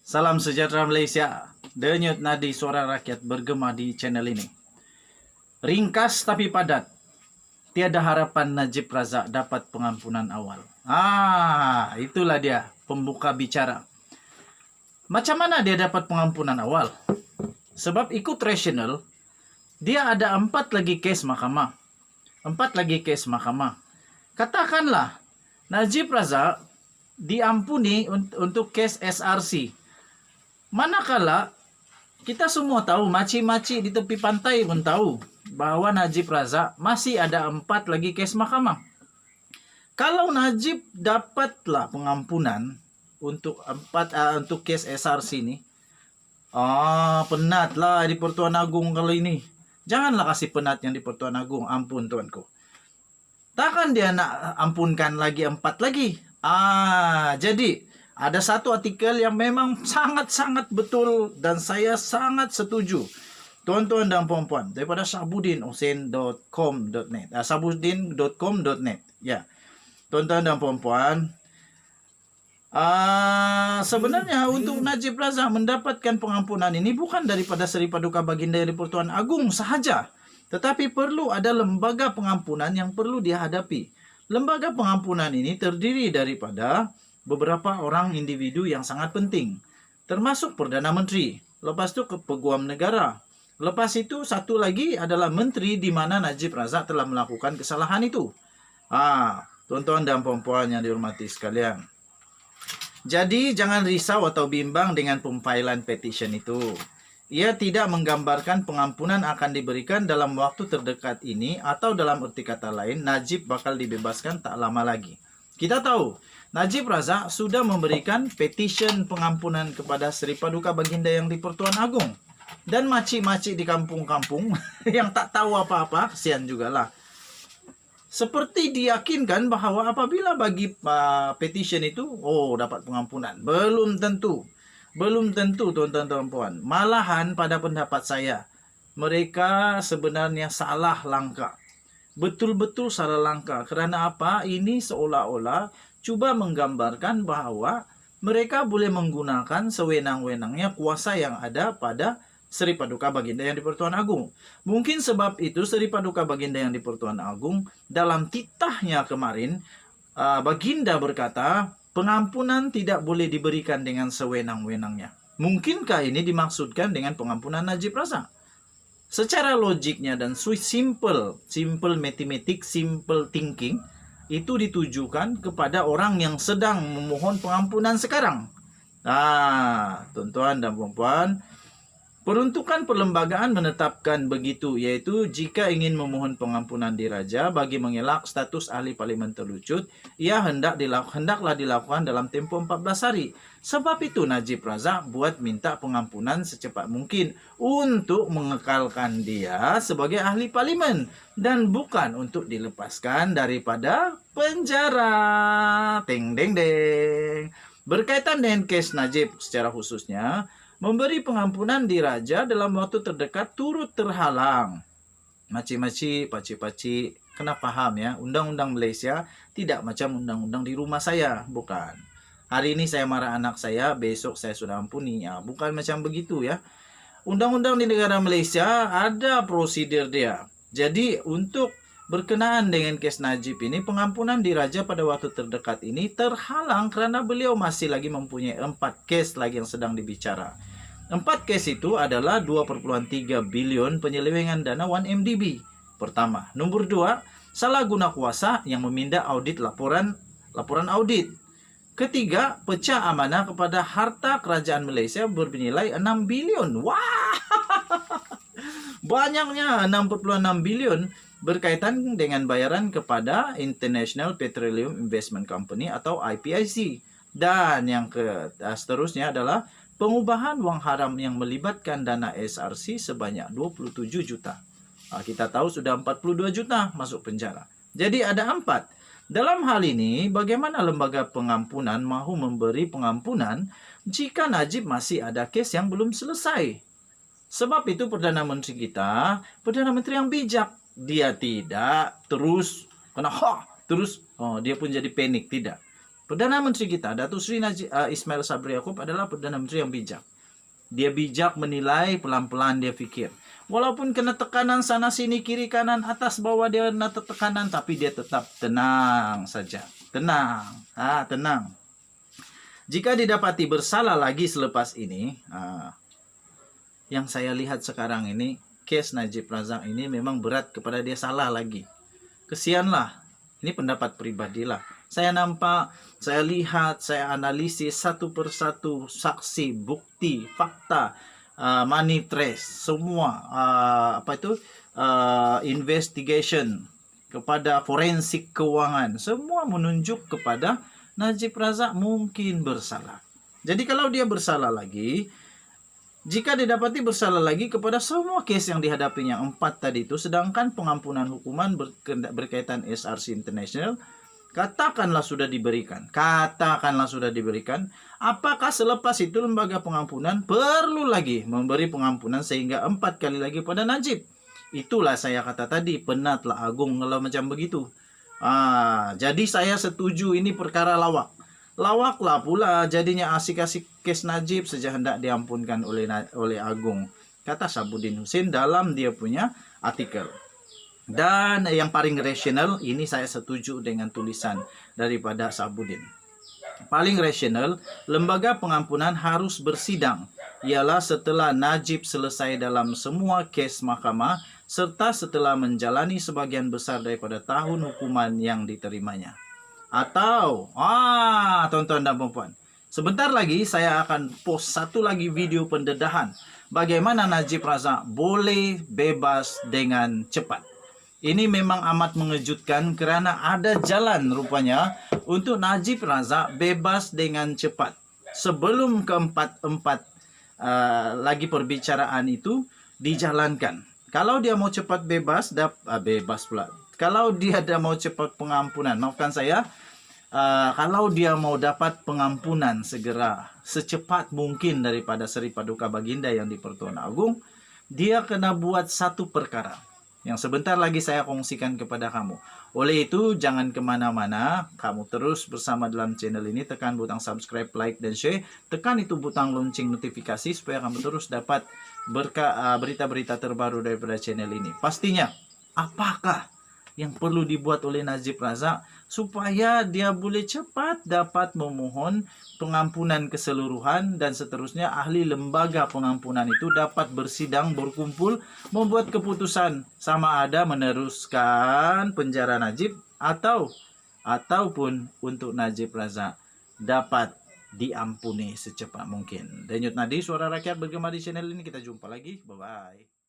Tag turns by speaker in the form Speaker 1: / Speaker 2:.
Speaker 1: Salam sejahtera Malaysia. Denyut nadi suara rakyat bergema di channel ini. Ringkas tapi padat. Tiada harapan Najib Razak dapat pengampunan awal. Itulah dia pembuka bicara. Macam mana dia dapat pengampunan awal? Sebab ikut rasional, dia ada 4 lagi kes mahkamah. 4 lagi kes mahkamah. Katakanlah Najib Razak diampuni untuk kes SRC. Manakala kita semua tahu, maci-maci di tepi pantai pun tahu bahwa Najib Razak masih ada 4 lagi kes mahkamah. Kalau Najib dapatlah pengampunan untuk untuk kes SRC ini, penatlah di Pertuan Agong kali ini. Janganlah kasih penat yang di Pertuan Agong, ampun tuanku. Takkan dia nak ampunkan lagi 4 lagi. Jadi ada satu artikel yang memang sangat-sangat betul dan saya sangat setuju. Tuan-tuan dan puan-puan, daripada sabudinhussein.com.net. sabudin.com.net. Ya. Tuan-tuan dan puan-puan, sebenarnya untuk Najib Razak mendapatkan pengampunan ini bukan daripada Seri Paduka Baginda yang di Pertuan Agong sahaja, tetapi perlu ada lembaga pengampunan yang perlu dihadapi. Lembaga pengampunan ini terdiri daripada beberapa orang individu yang sangat penting, termasuk Perdana Menteri, lepas itu Peguam Negara, lepas itu satu lagi adalah Menteri di mana Najib Razak telah melakukan kesalahan itu. Tuan-tuan dan puan-puan yang dihormati sekalian, jadi jangan risau atau bimbang dengan pemfailan petition itu. Ia tidak menggambarkan pengampunan akan diberikan dalam waktu terdekat ini, atau dalam erti kata lain, Najib bakal dibebaskan tak lama lagi. Kita tahu, Najib Razak sudah memberikan petition pengampunan kepada Seri Paduka Baginda yang di Pertuan Agong. Dan makcik-makcik di kampung-kampung yang tak tahu apa-apa, kesian jugalah. Seperti diyakinkan bahawa apabila bagi petition itu, dapat pengampunan. Belum tentu. Belum tentu, tuan-tuan dan puan. Malahan pada pendapat saya, mereka sebenarnya salah langkah. Betul-betul salah langkah. Kerana apa? Ini seolah-olah cuba menggambarkan bahawa mereka boleh menggunakan sewenang-wenangnya kuasa yang ada pada Seri Paduka Baginda yang di Pertuan Agong. Mungkin sebab itu Seri Paduka Baginda yang di Pertuan Agong dalam titahnya kemarin, Baginda berkata, pengampunan tidak boleh diberikan dengan sewenang-wenangnya. Mungkinkah ini dimaksudkan dengan pengampunan Najib Razak? Secara logiknya dan simple matematik, simple thinking, itu ditujukan kepada orang yang sedang memohon pengampunan sekarang. Tuan-tuan dan puan-puan, peruntukan perlembagaan menetapkan begitu, yaitu jika ingin memohon pengampunan diraja bagi mengelak status ahli parlimen terlucut, ia hendaklah dilakukan dalam tempoh 14 hari. Sebab itu Najib Razak buat minta pengampunan secepat mungkin untuk mengekalkan dia sebagai ahli parlimen dan bukan untuk dilepaskan daripada penjara. Deng deng deng. Berkaitan dengan kes Najib secara khususnya, memberi pengampunan diraja dalam waktu terdekat turut terhalang. Maci-maci, paci-paci, kena paham ya, undang-undang Malaysia tidak macam undang-undang di rumah saya, bukan. Hari ini saya marah anak saya, besok saya sudah ampuni. Bukan macam begitu ya. Undang-undang di negara Malaysia ada prosedur dia. Jadi untuk berkenaan dengan kes Najib ini, pengampunan diraja pada waktu terdekat ini terhalang kerana beliau masih lagi mempunyai 4 kes lagi yang sedang dibicara. 4 kes itu adalah 2,3 bilion penyelewengan dana 1MDB. Pertama. Nombor 2, salah guna kuasa yang meminda audit laporan audit. Ketiga, pecah amanah kepada harta kerajaan Malaysia bernilai 6 bilion. Wah! Banyaknya 6,6 bilion berkaitan dengan bayaran kepada International Petroleum Investment Company atau IPIC. Dan yang seterusnya adalah pengubahan wang haram yang melibatkan dana SRC sebanyak 27 juta. Kita tahu sudah 42 juta masuk penjara. Jadi ada 4. Dalam hal ini, bagaimana lembaga pengampunan mahu memberi pengampunan jika Najib masih ada kes yang belum selesai? Sebab itu Perdana Menteri kita, Perdana Menteri yang bijak. Dia tidak terus dia pun jadi panik, tidak. Perdana Menteri kita, Datuk Seri Ismail Sabri Yaakob adalah Perdana Menteri yang bijak. Dia bijak menilai, pelan-pelan dia fikir. Walaupun kena tekanan sana sini, kiri kanan, atas bawah, dia kena tekanan, tapi dia tetap tenang saja. Tenang, tenang. Jika didapati bersalah lagi selepas ini, yang saya lihat sekarang ini, kes Najib Razak ini memang berat kepada dia salah lagi. Kesianlah. Ini pendapat pribadilah. Saya nampak, saya lihat, saya analisis satu persatu saksi, bukti, fakta, money trace, semua investigation kepada forensik keuangan, semua menunjuk kepada Najib Razak mungkin bersalah. Jadi kalau dia bersalah lagi, jika didapati bersalah lagi kepada semua kes yang dihadapinya 4 tadi itu, sedangkan pengampunan hukuman berkaitan SRC International katakanlah sudah diberikan, apakah selepas itu lembaga pengampunan perlu lagi memberi pengampunan sehingga 4 kali lagi pada Najib? Itulah saya kata tadi, penatlah Agung kalau macam begitu. Jadi saya setuju ini perkara lawak. Lawaklah pula jadinya asik-asik kes Najib sejak hendak diampunkan oleh Agung, kata Sabuddin Husin dalam dia punya artikel. Dan yang paling rasional, ini saya setuju dengan tulisan daripada Sabuddin. Paling rasional, lembaga pengampunan harus bersidang ialah setelah Najib selesai dalam semua kes mahkamah serta setelah menjalani sebagian besar daripada tahun hukuman yang diterimanya. Atau, tuan-tuan dan puan-puan, sebentar lagi saya akan post satu lagi video pendedahan bagaimana Najib Razak boleh bebas dengan cepat. Ini memang amat mengejutkan kerana ada jalan rupanya untuk Najib Razak bebas dengan cepat. Sebelum keempat lagi perbicaraan itu dijalankan. Kalau dia mau cepat bebas, bebas pula. Kalau dia mau cepat pengampunan, maafkan saya, kalau dia mau dapat pengampunan segera, secepat mungkin daripada Seri Paduka Baginda yang di Pertuan Agung, dia kena buat satu perkara yang sebentar lagi saya kongsikan kepada kamu. Oleh itu, jangan kemana-mana, kamu terus bersama dalam channel ini, tekan butang subscribe, like, dan share, tekan itu butang lonceng notifikasi supaya kamu terus dapat berita-berita terbaru daripada channel ini. Pastinya, apakah yang perlu dibuat oleh Najib Razak supaya dia boleh cepat dapat memohon pengampunan keseluruhan dan seterusnya ahli lembaga pengampunan itu dapat bersidang, berkumpul, membuat keputusan sama ada meneruskan penjara Najib ataupun untuk Najib Razak dapat diampuni secepat mungkin. Denyut Nadi, suara rakyat bergema di channel ini. Kita jumpa lagi. Bye-bye.